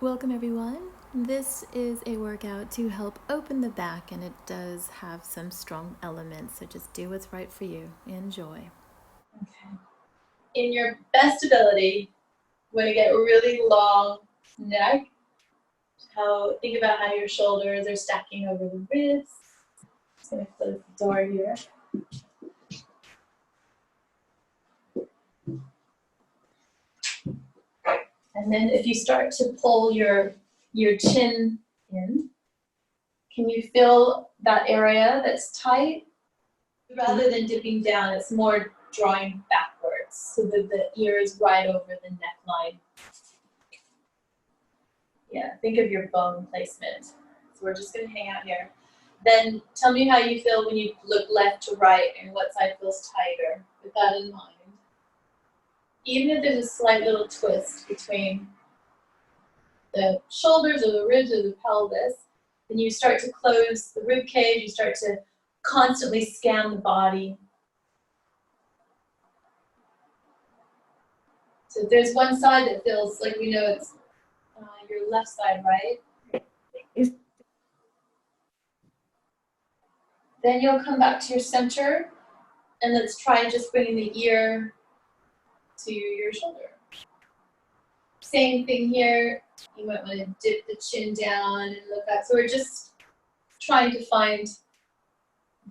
Welcome everyone. This is a workout to help open the back, and it does have some strong elements, so just do what's right for you. Enjoy. Okay. In your best ability, you want to get a really long neck. Think about how your shoulders are stacking over the ribs. Just going to close the door here. And then if you start to pull your chin in, can you feel that area that's tight? Rather than dipping down, it's more drawing backwards so that the ear is right over the neckline. Yeah, think of your bone placement. So we're just going to hang out here. Then tell me how you feel when you look left to right and what side feels tighter with that in mind. Even if there's a slight little twist between the shoulders or the ribs or the pelvis, then you start to close the rib cage, you start to constantly scan the body. So if there's one side that feels like we know it's your left side, right? Then you'll come back to your center, and let's try just bringing the ear to your shoulder. Same thing here. You might want to dip the chin down and look up. So we're just trying to find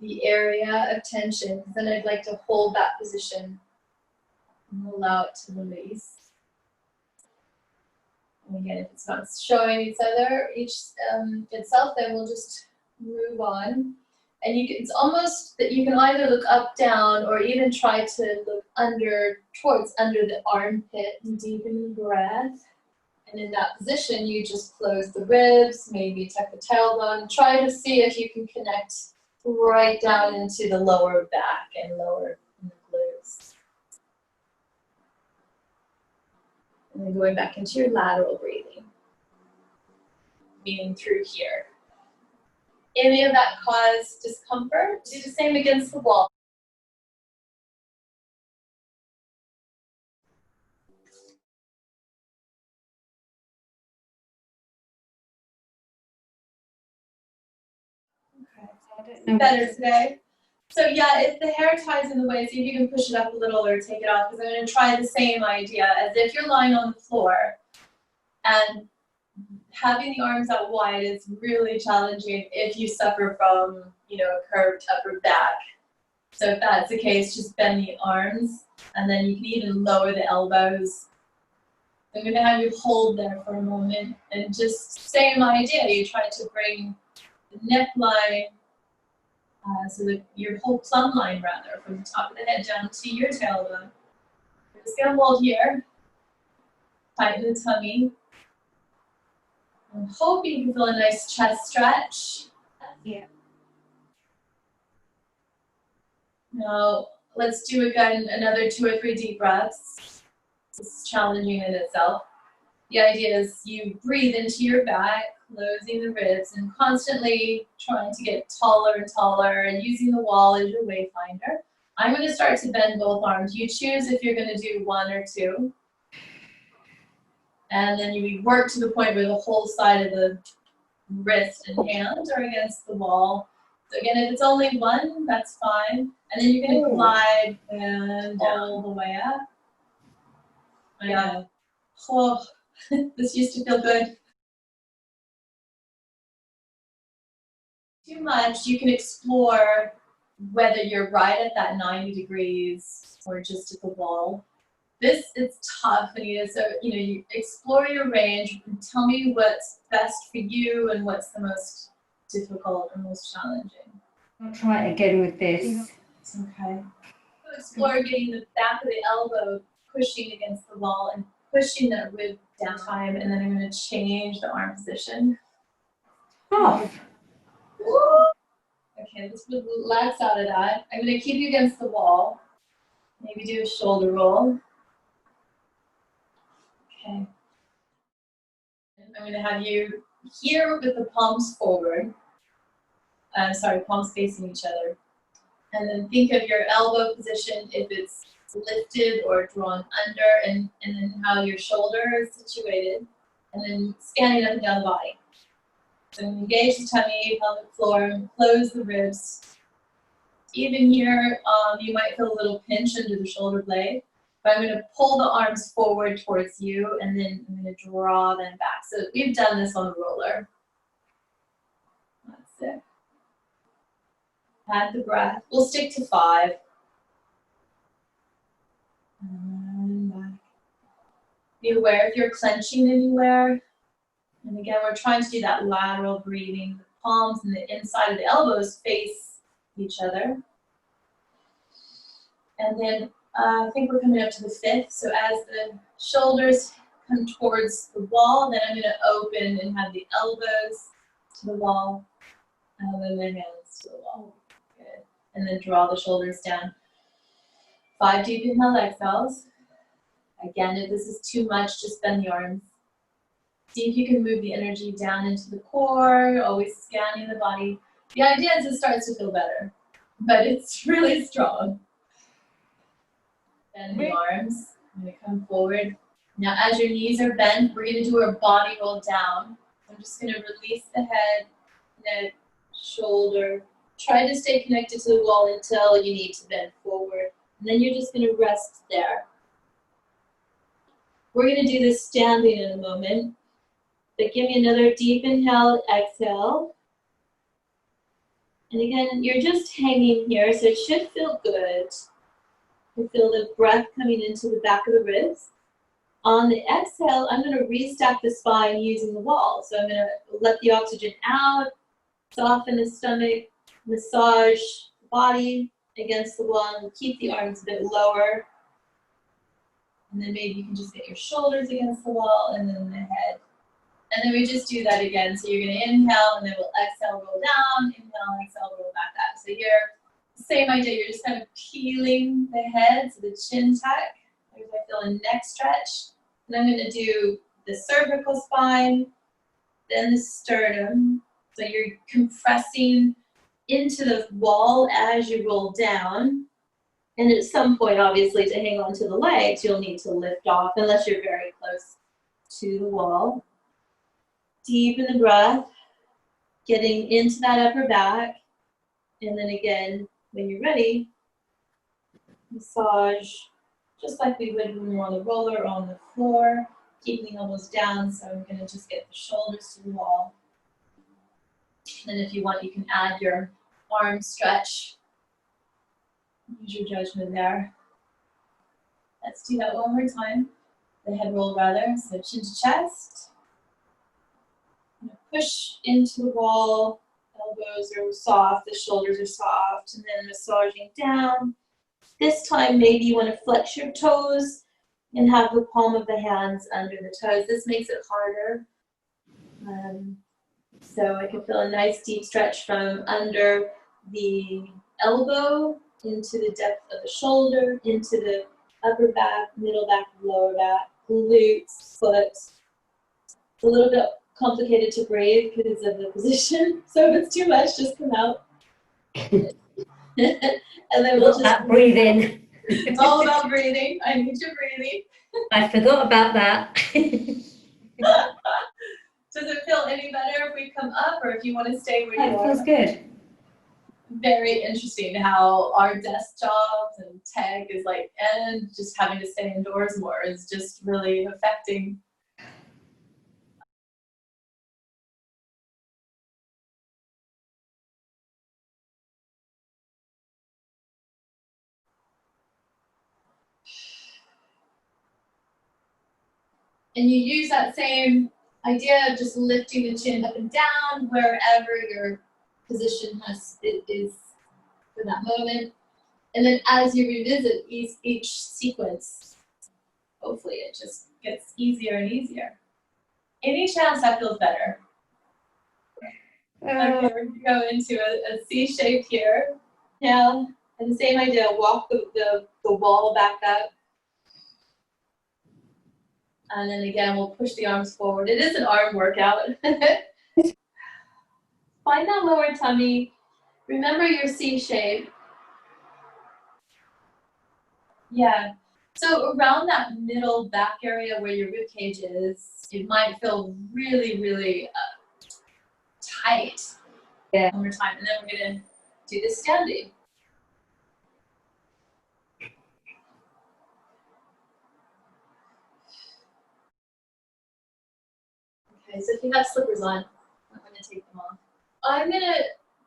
the area of tension. Then I'd like to hold that position and allow it to release. And again, if it's not showing itself, then we'll just move on. And it's almost that you can either look up, down, or even try to look towards under the armpit and deepen the breath. And in that position, you just close the ribs, maybe tuck the tailbone. Try to see if you can connect right down into the lower back and lower in the glutes. And then going back into your lateral breathing, meaning through here. Any of that cause discomfort? Do the same against the wall. Okay. Better today. So yeah, if the hair ties in the way, see if you can push it up a little or take it off, because I'm going to try the same idea as if you're lying on the floor, and having the arms out wide is really challenging if you suffer from, a curved upper back. So if that's the case, just bend the arms, and then you can even lower the elbows. I'm going to have you hold there for a moment, and just same idea. You try to bring the neckline, so that your whole plumb line, rather, from the top of the head down to your tailbone. We're just going to hold here, tighten the tummy. I'm hoping you can feel a nice chest stretch. Yeah. Now, let's do again another 2 or 3 deep breaths. This is challenging in itself. The idea is you breathe into your back, closing the ribs, and constantly trying to get taller and taller and using the wall as your wayfinder. I'm going to start to bend both arms. You choose if you're going to do 1 or 2. And then you work to the point where the whole side of the wrist and hand are against the wall. So again, if it's only 1, that's fine. And then you're going to glide and all the way up. Yeah. Oh, this used to feel good. Too much, you can explore whether you're right at that 90 degrees or just at the wall. This is tough, Anita, so you explore your range and tell me what's best for you and what's the most difficult or most challenging. I'll try it again with this. It's okay. So explore getting the back of the elbow pushing against the wall and pushing that rib down time, and then I'm going to change the arm position. Off. Okay, let's relax out of that. I'm going to keep you against the wall. Maybe do a shoulder roll. Okay. I'm going to have you here with the palms forward. Palms facing each other. And then think of your elbow position, if it's lifted or drawn under, and then how your shoulder is situated. and then scanning up and down the body. So engage the tummy, pelvic floor, close the ribs. Even here, you might feel a little pinch under the shoulder blade, but I'm going to pull the arms forward towards you, and then I'm going to draw them back. So we've done this on the roller. That's it. Add the breath. We'll stick to 5. And back. Be aware if you're clenching anywhere. And again, we're trying to do that lateral breathing. The palms and the inside of the elbows face each other. And then I think we're coming up to the 5th. So as the shoulders come towards the wall, then I'm going to open and have the elbows to the wall, and then the hands to the wall. Good. And then draw the shoulders down. 5 deep inhale exhales. Again, if this is too much, just bend the arms. See if you can move the energy down into the core, always scanning the body. The idea is it starts to feel better, but it's really strong. Bend the arms. I'm going to come forward. Now, as your knees are bent, we're going to do our body roll down. I'm just going to release the head, neck, shoulder. Try to stay connected to the wall until you need to bend forward. And then you're just going to rest there. We're going to do this standing in a moment. But give me another deep inhale, exhale. And again, you're just hanging here, so it should feel good. You feel the breath coming into the back of the ribs. On the exhale, I'm going to restack the spine using the wall. So I'm going to let the oxygen out, soften the stomach, massage the body against the wall, and keep the arms a bit lower. And then maybe you can just get your shoulders against the wall, and then the head. And then we just do that again. So you're going to inhale, and then we'll exhale, roll down, inhale, exhale, roll back up. So here, same idea. You're just kind of peeling the head, so the chin tuck. There's I feel a neck stretch. And I'm going to do the cervical spine, then the sternum. So you're compressing into the wall as you roll down. And at some point, obviously, to hang on to the legs, you'll need to lift off, unless you're very close to the wall. Deepen the breath, getting into that upper back. And then again, when you're ready, massage, just like we would when we're on the roller or on the floor, keeping the elbows down. So I'm going to just get the shoulders to the wall. And then if you want, you can add your arm stretch. Use your judgment there. Let's do that one more time. The head roll rather, so chin to chest. Push into the wall, elbows are soft, the shoulders are soft, and then massaging down. This time, maybe you want to flex your toes and have the palm of the hands under the toes. This makes it harder. So I can feel a nice deep stretch from under the elbow into the depth of the shoulder, into the upper back, middle back, lower back, glutes, foot. It's a little bit complicated to breathe because of the position. So if it's too much, just come out. And then we'll just that breathing. It's all about breathing. I need your breathing. I forgot about that. Does it feel any better if we come up, or if you want to stay where you That are? feels good. Very interesting how our desk jobs and tech is like, and just having to stay indoors more is just really affecting. And you use that same idea of just lifting the chin up and down wherever your position is for that moment. And then as you revisit each sequence, hopefully it just gets easier and easier. Any chance that feels better? Okay, we're going to go into a C shape here. Now, and the same idea, walk the wall back up. And then again, we'll push the arms forward. It is an arm workout. Find that lower tummy. Remember your C shape. Yeah. So around that middle back area where your rib cage is, it might feel really, really tight. Yeah. One more time, and then we're gonna do the standing. Okay, so if you have slippers on, I'm gonna take them off. I'm gonna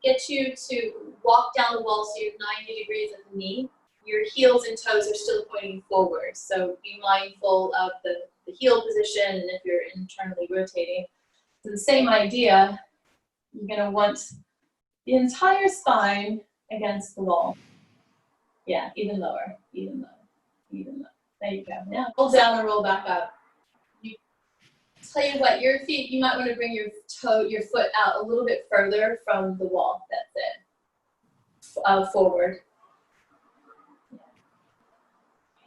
get you to walk down the wall so you're 90 degrees at the knee. Your heels and toes are still pointing forward, so be mindful of the heel position and if you're internally rotating. So the same idea, you're gonna want the entire spine against the wall. Yeah, even lower, even lower, even lower. There you go. Now roll down and roll back up. Tell you what, your feet, you might want to bring your foot out a little bit further from the wall. That's it. Forward.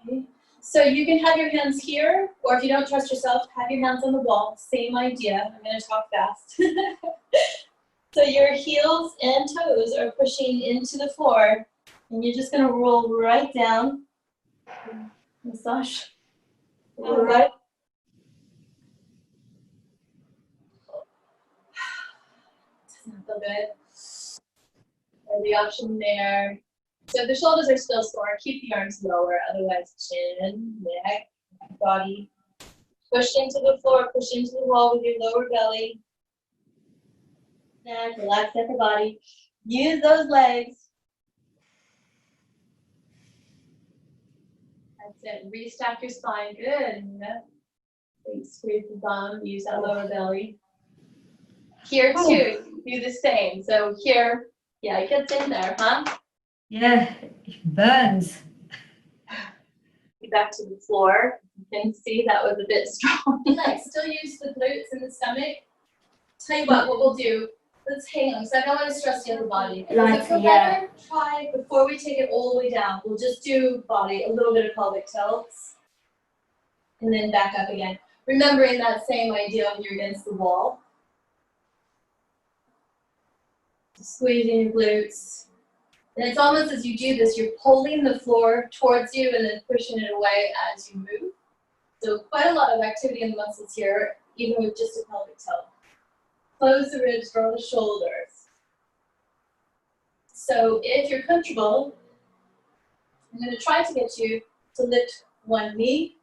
Okay. So you can have your hands here, or if you don't trust yourself, have your hands on the wall. Same idea. I'm going to talk fast. So your heels and toes are pushing into the floor, and you're just going to roll right down. Massage. All right. Doesn't feel good. Or the option there. So if the shoulders are still sore, keep the arms lower. Otherwise, chin, neck, body. Push into the floor, push into the wall with your lower belly. Neck, relax upper body. Use those legs. That's it. Restack your spine. Good. Big squeeze the bum. Use that lower belly. Here too, do the same. So here, yeah, it gets in there, huh? Yeah, it burns. Back to the floor. You can see that was a bit strong. Nice. Still use the glutes and the stomach. Tell you what we'll do. Let's hang on, because I don't want to stress the upper body. Like, If it feel better, try before we take it all the way down. We'll just do body, a little bit of pelvic tilts, and then back up again. Remembering that same idea when you're against the wall. Squeezing your glutes. And it's almost as you do this, you're pulling the floor towards you and then pushing it away as you move. So quite a lot of activity in the muscles here, even with just a pelvic tilt. Close the ribs, draw the shoulders. So if you're comfortable, I'm going to try to get you to lift one knee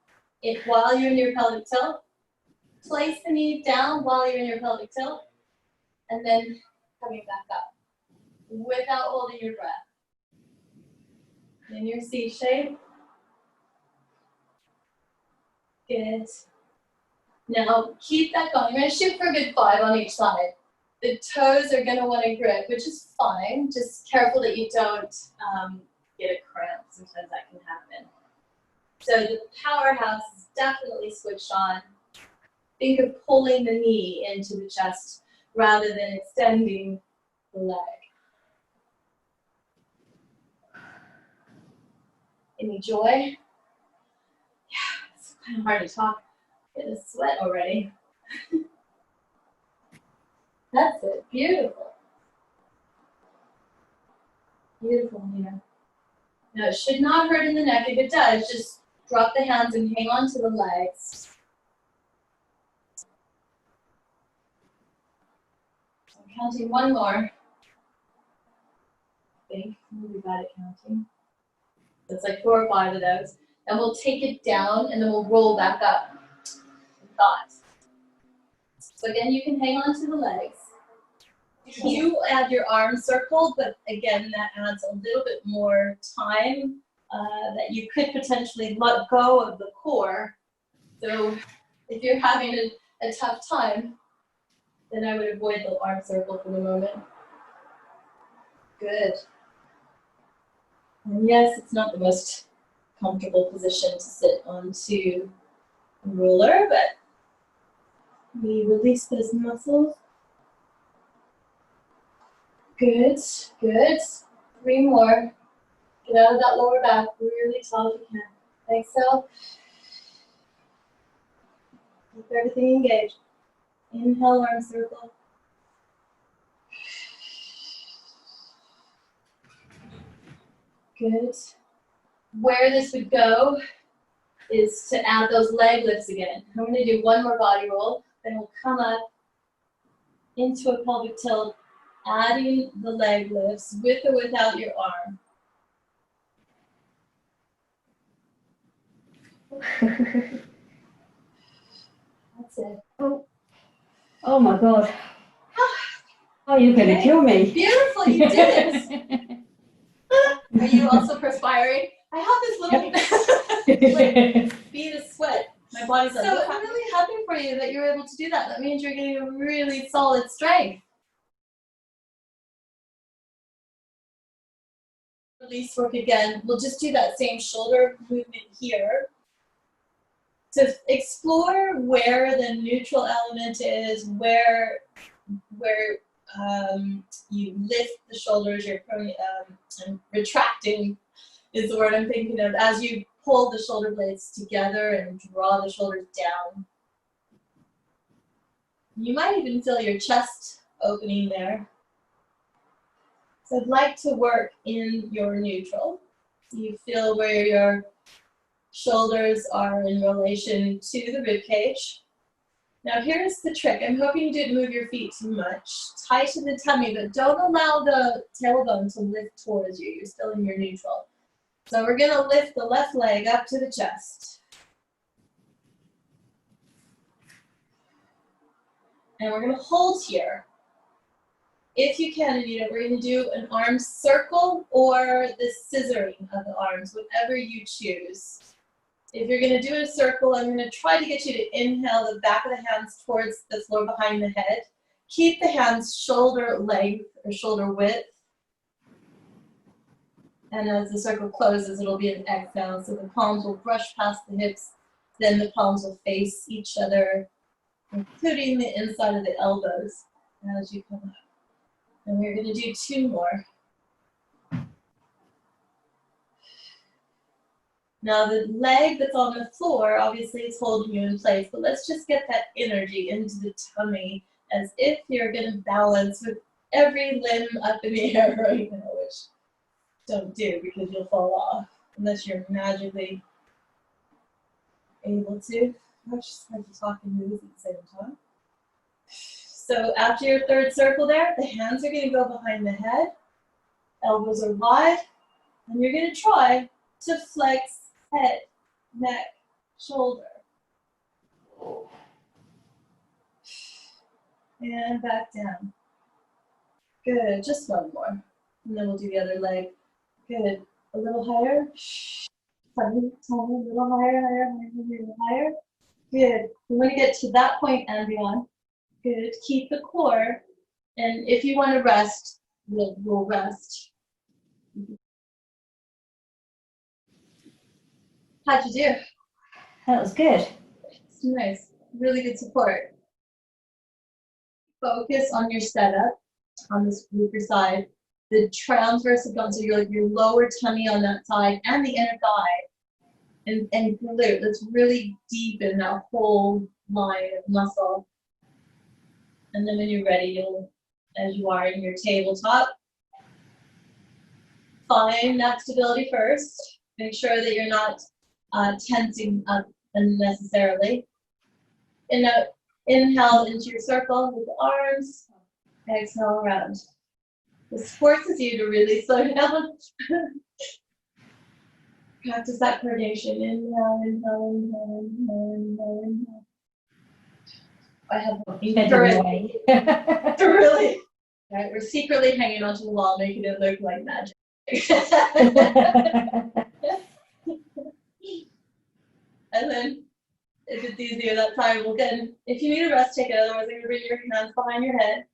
while you're in your pelvic tilt. Place the knee down while you're in your pelvic tilt, and then coming back up without holding your breath. In your C shape. Good. Now keep that going. You're going to shoot for a good 5 on each side. The toes are going to want to grip, which is fine. Just careful that you don't get a cramp. Sometimes that can happen. So the powerhouse is definitely switched on. Think of pulling the knee into the chest rather than extending the leg. Any joy? Yeah, it's kind of hard to talk. Get a sweat already. That's it. Beautiful. Beautiful here. Now it should not hurt in the neck. If it does, just drop the hands and hang on to the legs. I'm counting one more. I think I'm really bad at counting. It's like 4 or 5 of those. And we'll take it down and then we'll roll back up. Thoughts. So again, you can hang on to the legs. You add your arms circled, but again, that adds a little bit more time that you could potentially let go of the core. So if you're having a tough time, then I would avoid the arm circle for the moment. Good. And yes, it's not the most comfortable position to sit onto a ruler, but we release those muscles. Good, good. 3 more. Get out of that lower back really tall if you can. Exhale. Keep everything engaged. Inhale, arm circle. Good. Where this would go is to add those leg lifts again. I'm going to do one more body roll, then we'll come up into a pelvic tilt, adding the leg lifts with or without your arm. That's it. Oh my God. Oh, you're going to kill me. Beautiful, you did it. Are you also perspiring? I have this little like, bead of sweat. My body's like, so I'm really happy for you that you were able to do that. That means you're getting a really solid strength. Release work again. We'll just do that same shoulder movement here to explore where the neutral element is, where you lift the shoulders. You're and retracting is the word I'm thinking of as you pull the shoulder blades together and draw the shoulders down. You might even feel your chest opening there. So I'd like to work in your neutral. You feel where your shoulders are in relation to the rib cage. Now here's the trick. I'm hoping you didn't move your feet too much. Tighten the tummy, but don't allow the tailbone to lift towards you. You're still in your neutral. So we're going to lift the left leg up to the chest. And we're going to hold here. If you can, Anita, we're going to do an arm circle or the scissoring of the arms, whatever you choose. If you're going to do a circle, I'm going to try to get you to inhale the back of the hands towards the floor behind the head. Keep the hands shoulder length or shoulder width. And as the circle closes, it'll be an exhale. So the palms will brush past the hips, then the palms will face each other, including the inside of the elbows as you come up. And we're going to do 2 more. Now the leg that's on the floor obviously is holding you in place, but let's just get that energy into the tummy as if you're going to balance with every limb up in the air right now, which don't do because you'll fall off unless you're magically able to. I just have to talk and move at the same time. So after your 3rd circle there, the hands are going to go behind the head, elbows are wide, and you're going to try to flex head, neck, shoulder. And back down. Good, just 1 more. And then we'll do the other leg. Good, a little higher. Tummy, a little higher, a little higher. Good, we want to get to that point and beyond. Good, keep the core. And if you want to rest, we'll rest. How'd you do? That was good. It's nice, really good support. Focus on your setup on this glute side, the transverse abdominal, so your lower tummy on that side and the inner thigh, and glute. Let's really deepen that whole line of muscle. And then when you're ready, you'll, as you are in your tabletop, find that stability first. Make sure that you're not tensing up unnecessarily. And now inhale into your circle with the arms. Exhale around. This forces you to really slow down. Practice that coordination. Inhale, inhale, inhale, inhale, inhale, inhale. I have really. Right, we're secretly hanging onto the wall, making it look like magic. And then, if it's easier that time, we'll get in. If you need a rest, take it. Otherwise, I'm going to bring your hands behind your head.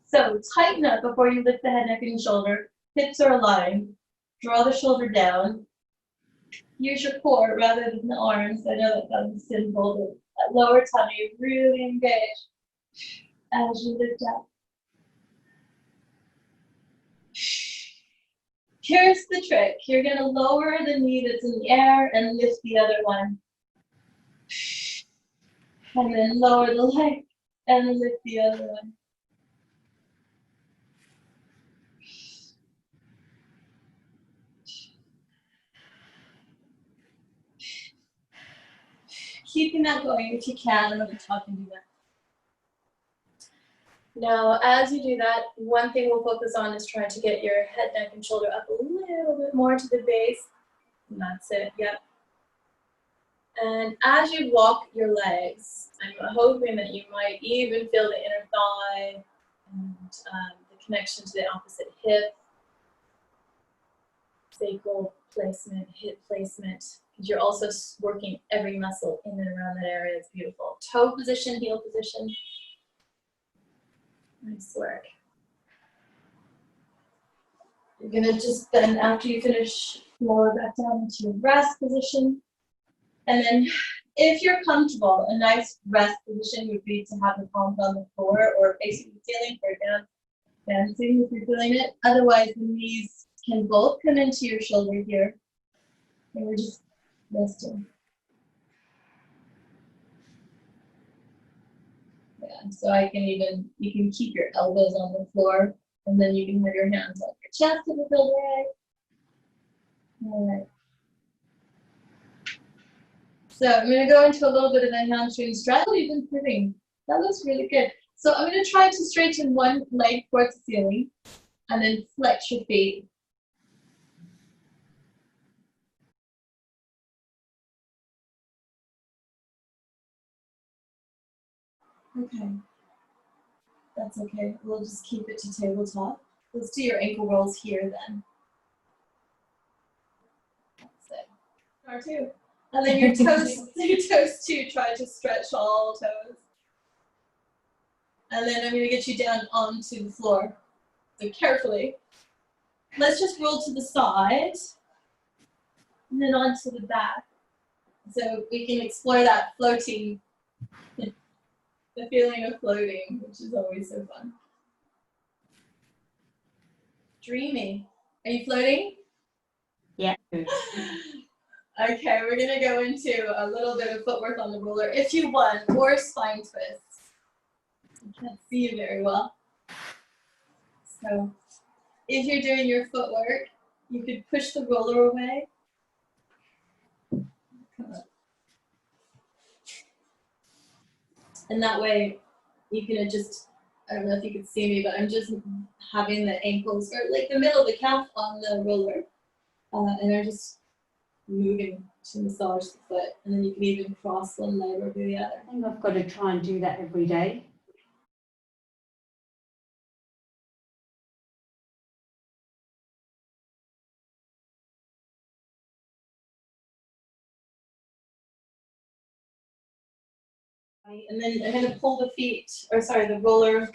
So tighten up before you lift the head, neck, and shoulder. Hips are aligned. Draw the shoulder down. Use your core rather than the arms. I know that sounds simple, but that lower tummy really engage as you lift up. Here's the trick. You're going to lower the knee that's in the air and lift the other one. And then lower the leg and lift the other one. keeping that going if you can. I'm going to talk and do that. Now, as you do that, one thing we'll focus on is trying to get your head, neck, and shoulder up a little bit more to the base. And that's it, yep. And as you walk your legs, I'm hoping that you might even feel the inner thigh and the connection to the opposite hip, sacral placement, hip placement, because you're also working every muscle in and around that area. It's beautiful. Toe position, heel position. Nice work. You're gonna just then, after you finish, lower back down into your rest position. And then if you're comfortable, a nice rest position would be to have the palms on the floor or facing the ceiling or dancing if you're feeling it. Otherwise, the knees can both come into your shoulder here. And we're just resting. Yeah, so you can keep your elbows on the floor, and then you can have your hands on your chest if it feels right. All right. So I'm going to go into a little bit of the hamstring stretch. Oh, you've been sitting. That looks really good. So I'm going to try to straighten one leg towards the ceiling, and then flex your feet. Okay. That's okay. We'll just keep it to tabletop. Let's do your ankle rolls here then. That's it. R2. And then your toes too. Try to stretch all toes. And then I'm going to get you down onto the floor. So carefully. Let's just roll to the side. And then onto the back. So we can explore that floating, the feeling of floating, which is always so fun. Dreamy. Are you floating? Yeah. Okay, we're gonna go into a little bit of footwork on the roller if you want, or spine twists. I can't see you very well. So if you're doing your footwork, you could push the roller away. And that way you can just, I don't know if you could see me, but I'm just having the ankles, or like the middle of the calf on the roller. And I'm just moving to massage the foot. And then you can even cross one leg over the other. I think I've got to try and do that every day. And then I'm going to pull the feet, or sorry, the roller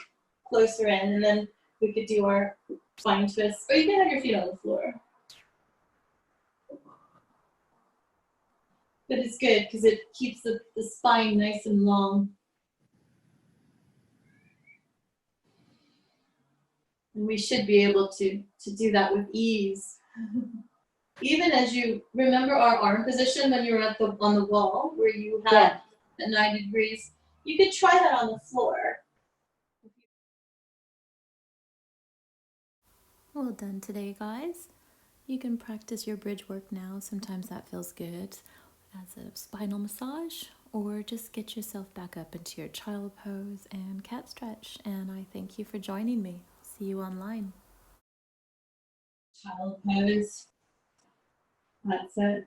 closer in, and then we could do our spine twist. Or you can have your feet on the floor. But it's good because it keeps the spine nice and long. And we should be able to do that with ease. Even as you remember our arm position when you were on the wall, where you had at 90 degrees, you could try that on the floor. Well done today, guys. You can practice your bridge work now. Sometimes that feels good as a spinal massage, or just get yourself back up into your child pose and cat stretch. And I thank you for joining me. See you online. Child pose. That's it.